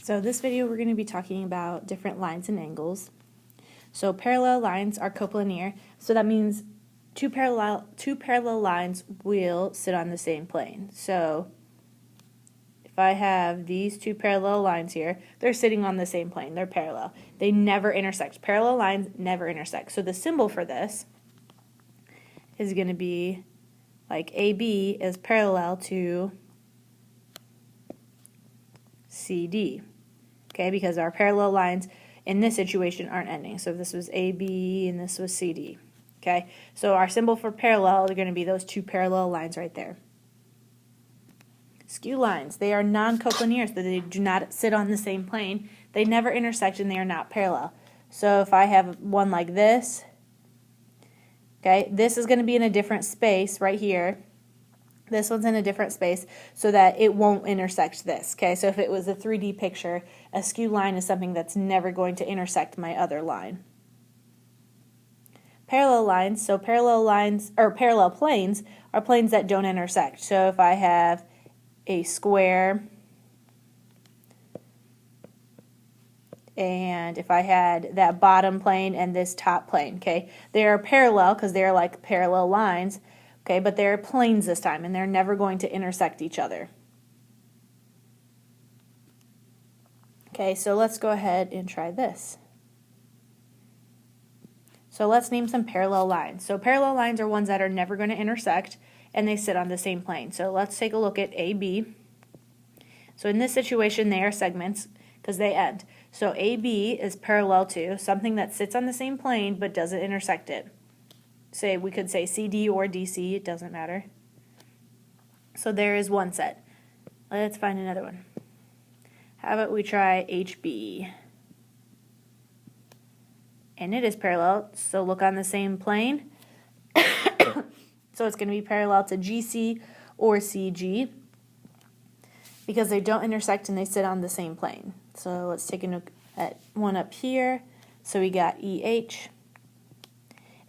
So this video we're going to be talking about different lines and angles. So parallel lines are coplanar, so that means two parallel lines will sit on the same plane. So if I have these two parallel lines here, they're sitting on the same plane, they're parallel. They never intersect. Parallel lines never intersect. So the symbol for this is going to be like AB is parallel to CD. Okay, because our parallel lines in this situation aren't ending. So if this was AB and this was CD. Okay, so our symbol for parallel are going to be those two parallel lines right there. Skew lines, they are non-coplanar, so they do not sit on the same plane. They never intersect and they are not parallel. So if I have one like this, okay, this is going to be in a different space right here. This one's in a different space so that it won't intersect this. Okay, so if it was a 3D picture, a skew line is something that's never going to intersect my other line. Parallel lines, so parallel lines or parallel planes are planes that don't intersect. So if I have a square and if I had that bottom plane and this top plane, okay, they are parallel because they're like parallel lines. Okay, but they're planes this time, and they're never going to intersect each other. Okay, so let's go ahead and try this. So let's name some parallel lines. So parallel lines are ones that are never going to intersect, and they sit on the same plane. So let's take a look at AB. So in this situation, they are segments because they end. So AB is parallel to something that sits on the same plane but doesn't intersect it. Say we could say CD or DC, it doesn't matter. So there is one set. Let's find another one. How about we try HB? And it is parallel, so look on the same plane. So it's going to be parallel to GC or CG because they don't intersect and they sit on the same plane. So let's take a look at one up here. So we got EH.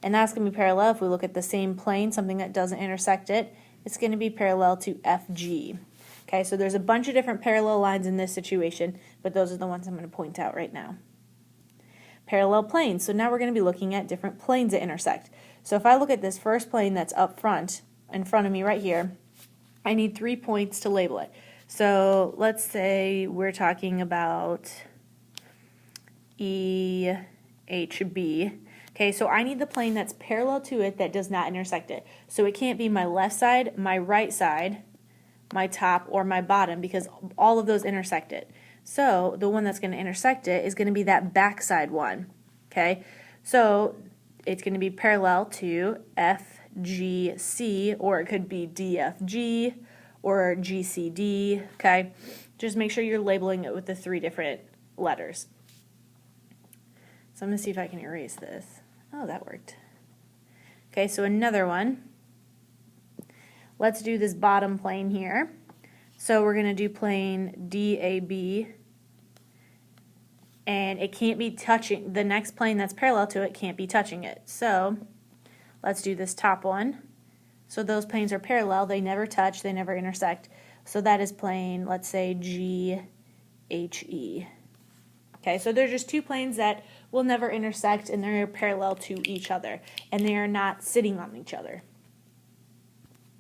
And that's going to be parallel if we look at the same plane, something that doesn't intersect it. It's going to be parallel to FG. Okay, so there's a bunch of different parallel lines in this situation, but those are the ones I'm going to point out right now. Parallel planes. So now we're going to be looking at different planes that intersect. So if I look at this first plane that's up front, in front of me right here, I need 3 points to label it. So let's say we're talking about EHB. Okay, so I need the plane that's parallel to it that does not intersect it. So it can't be my left side, my right side, my top, or my bottom because all of those intersect it. So the one that's going to intersect it is going to be that backside one. Okay, so it's going to be parallel to FGC, or it could be DFG or GCD. Okay, just make sure you're labeling it with the 3 different letters. So I'm going to see if I can erase this. Oh, that worked. Okay, so another one. Let's do this bottom plane here. So we're going to do plane DAB. And it can't be touching, the next plane that's parallel to it can't be touching it. So let's do this top one. So those planes are parallel. They never touch. They never intersect. So that is plane, let's say, GHE. Okay, so they're just 2 planes that will never intersect and they're parallel to each other and they are not sitting on each other.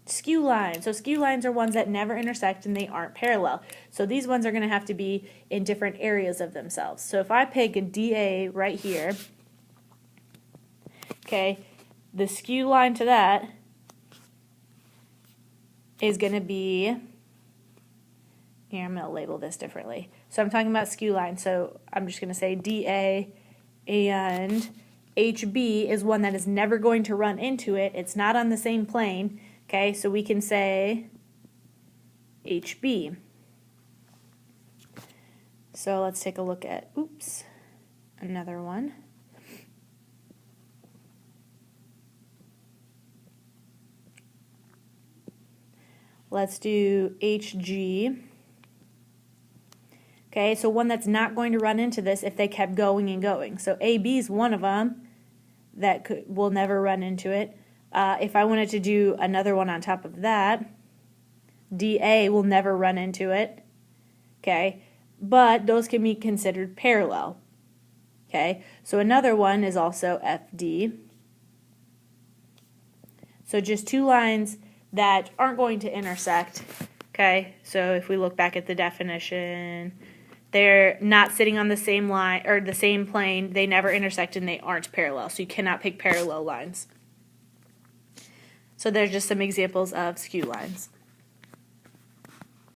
Skew lines. So skew lines are ones that never intersect and they aren't parallel. So these ones are going to have to be in different areas of themselves. So if I pick a DA right here, okay, the skew line to that is going to be, here I'm going to label this differently. So I'm talking about skew line, so I'm just going to say DA, and HB is one that is never going to run into it. It's not on the same plane, okay, so we can say HB. So let's take a look at, another one. Let's do HG. Okay, so one that's not going to run into this if they kept going and going. So AB is one of them that will never run into it. If I wanted to do another one on top of that, DA will never run into it. Okay, but those can be considered parallel. Okay, so another one is also FD. So just two lines that aren't going to intersect. Okay, so if we look back at the definition, they're not sitting on the same line or the same plane, they never intersect, and they aren't parallel. So you cannot pick parallel lines. So there's just some examples of skew lines.